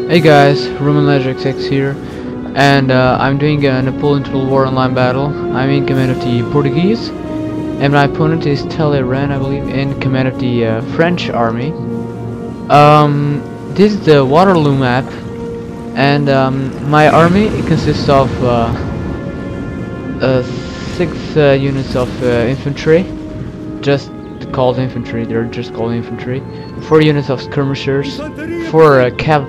Hey guys, Roman Legix X here, and I'm doing a Napoleon Total War online battle. I'm in command of the Portuguese, and my opponent is Talleyrand, I believe, in command of the French army. This is the Waterloo map, and my army consists of 6 units of infantry, just called infantry. They're just called infantry. 4 units of skirmishers, 4 cav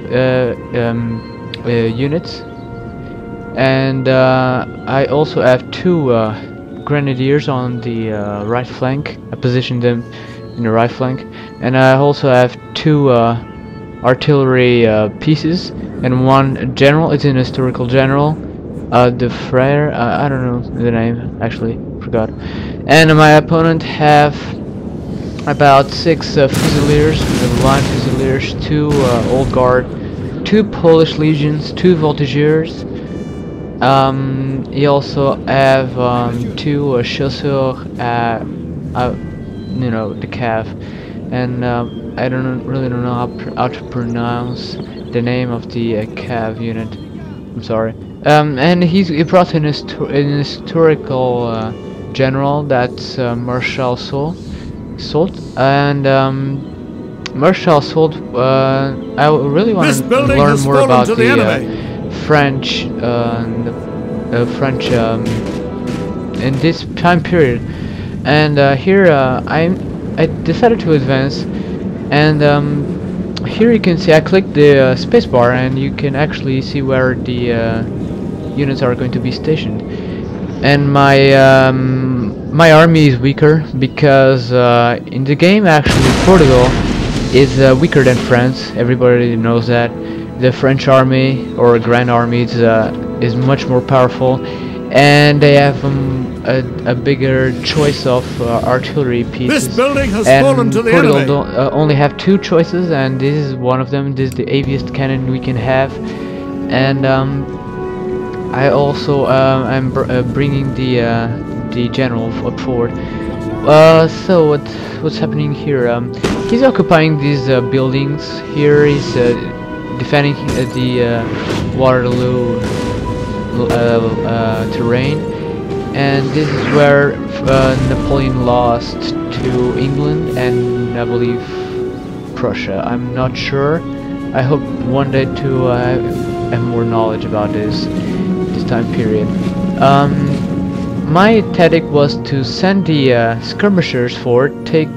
units, and I also have 2 grenadiers on the right flank. I positioned them in the right flank, and I also have 2 artillery pieces and 1 general. It's an historical general, the Frere. I don't know the name, actually, forgot. And my opponent have about 6 Fusiliers, line Fusiliers, 2 Old Guard, 2 Polish Legions, 2 Voltigeurs. He also have 2 Chasseurs, you know, the cav, and I really don't know how to pronounce the name of the cav unit. I'm sorry. And he brought an historical general, that's Marshal Soult, and Marshal Soult, I really want to learn more about the French, in this time period. And here I decided to advance, and here you can see I clicked the spacebar, and you can actually see where the units are going to be stationed. And my army is weaker because in the game, actually, Portugal is weaker than France. Everybody knows that. The French army, or Grand Army, is much more powerful, and they have a bigger choice of artillery pieces. This building has and fallen to the Portugal enemy. only have 2 choices, and this is one of them. This is the heaviest cannon we can have, and I also am bringing the general up forward. So what's happening here? He's occupying these buildings. Here he's defending the Waterloo terrain, and this is where Napoleon lost to England and I believe Prussia. I'm not sure. I hope one day to have more knowledge about this time period. My tactic was to send the skirmishers forward, take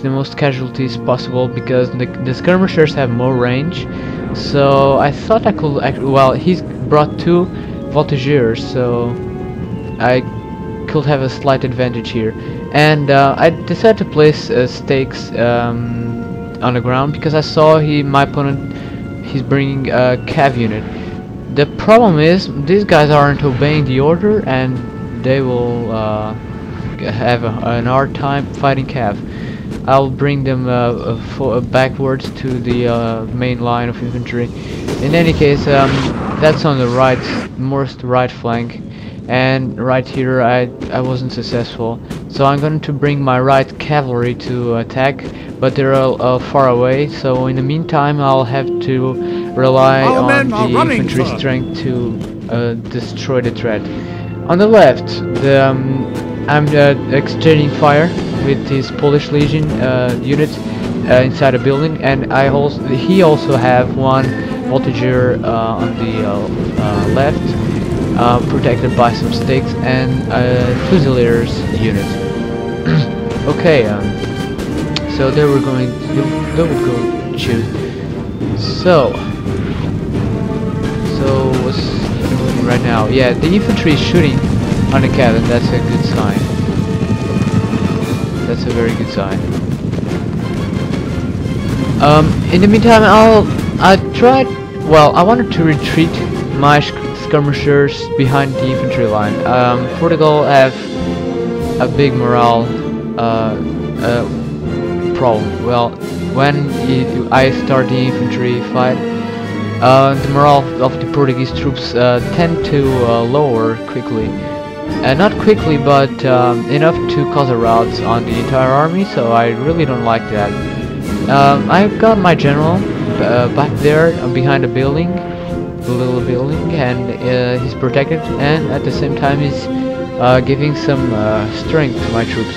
the most casualties possible, because the skirmishers have more range. So I thought I could well, he's brought 2 voltigeurs, so I could have a slight advantage here. And I decided to place stakes on the ground because I saw my opponent, he's bringing a cav unit. The problem is these guys aren't obeying the order, and they will have an hard time fighting cav. I'll bring them backwards to the main line of infantry. In any case, that's on the right flank, and right here I wasn't successful. So I'm going to bring my right cavalry to attack, but they're far away. So in the meantime, I'll have to rely on the infantry strength to destroy the threat. On the left, I'm exchanging fire with his Polish Legion unit inside a building, and he also have 1 voltigeur on the left, protected by some stakes, and Fusiliers unit. Okay, so they would go shoot. So what's doing right now? Yeah, the infantry is shooting on the cabin. That's a good sign. That's a very good sign. In the meantime, I wanted to retreat my skirmishers behind the infantry line. Portugal have a big morale problem. Well, when I start the infantry fight, the morale of the Portuguese troops tend to lower quickly. Not quickly, but enough to cause a rout on the entire army, so I really don't like that. I've got my general, back there behind a building, a little building, and he's protected, and at the same time he's giving some strength to my troops.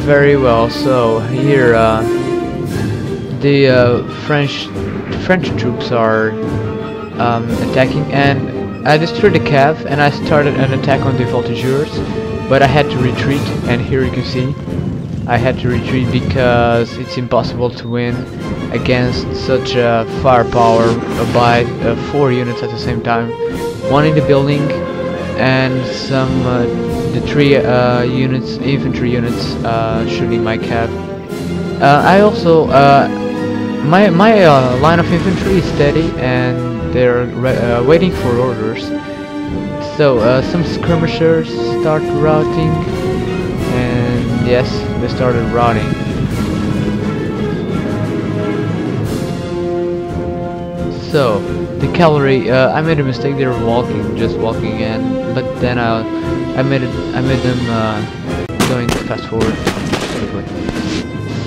Very well. So here the French troops are attacking, and I destroyed the cav, and I started an attack on the voltigeurs, but I had to retreat, and here you can see I had to retreat because it's impossible to win against such a firepower by 4 units at the same time, one in the building and some the 3 infantry units shooting my cav. I also my line of infantry is steady and they're waiting for orders. So some skirmishers start routing, and yes, they started routing. So the cavalry, I made a mistake. They were just walking in, but then I made them going fast forward.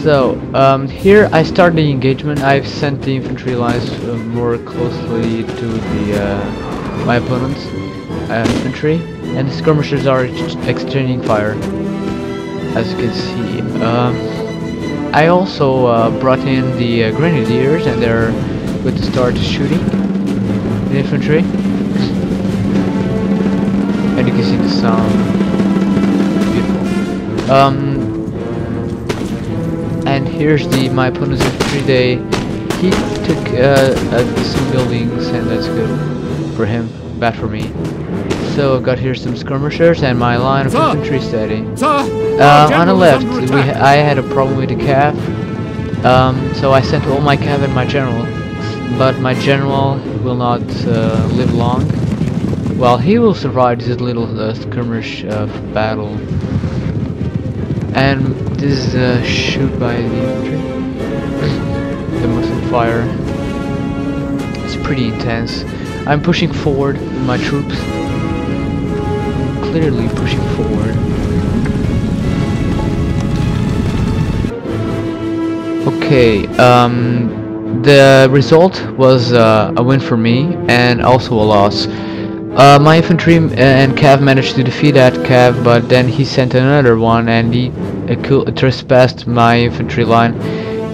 So here I start the engagement. I've sent the infantry lines more closely to the my opponent's infantry, and the skirmishers are exchanging fire, as you can see. I also brought in the grenadiers, and they're going to start shooting the infantry, and you can see the sound. Beautiful. And here's my opponent's infantry. He took some buildings, and that's good for him, bad for me. So got here some skirmishers, and my line of infantry steady. On the left, I had a problem with the cav, so I sent all my cav and my general, but my general will not live long. Well, he will survive this little skirmish battle. And this is shoot by the infantry. The muscle fire. It's pretty intense. I'm pushing forward with my troops. Clearly pushing forward. Okay, the result was a win for me and also a loss. My infantry and cav managed to defeat that cav, but then he sent another one and he trespassed my infantry line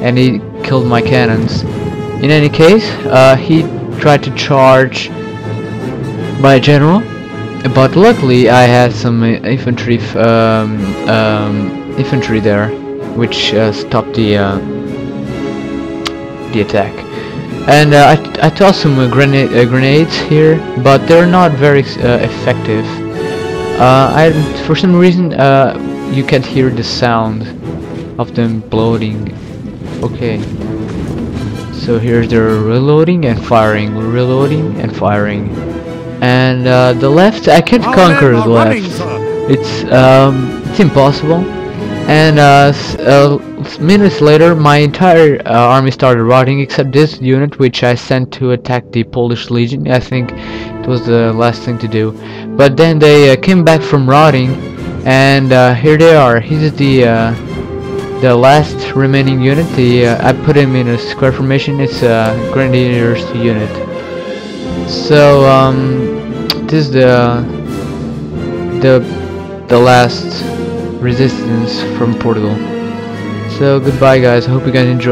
and he killed my cannons. In any case, he tried to charge my general, but luckily I had some infantry there, which stopped the attack. And I tossed some grenades here, but they're not very effective. For some reason you can't hear the sound of them bloating. Okay, so here's their reloading and firing, reloading and firing. And the left, I can't conquer the left. It's impossible. And minutes later, my entire army started routing except this unit, which I sent to attack the Polish Legion. I think it was the last thing to do. But then they came back from routing, and here they are. Here's the last remaining unit. I put him in a square formation. It's a Grenadiers unit. So this is the last resistance from Portugal. So goodbye guys, I hope you guys enjoy.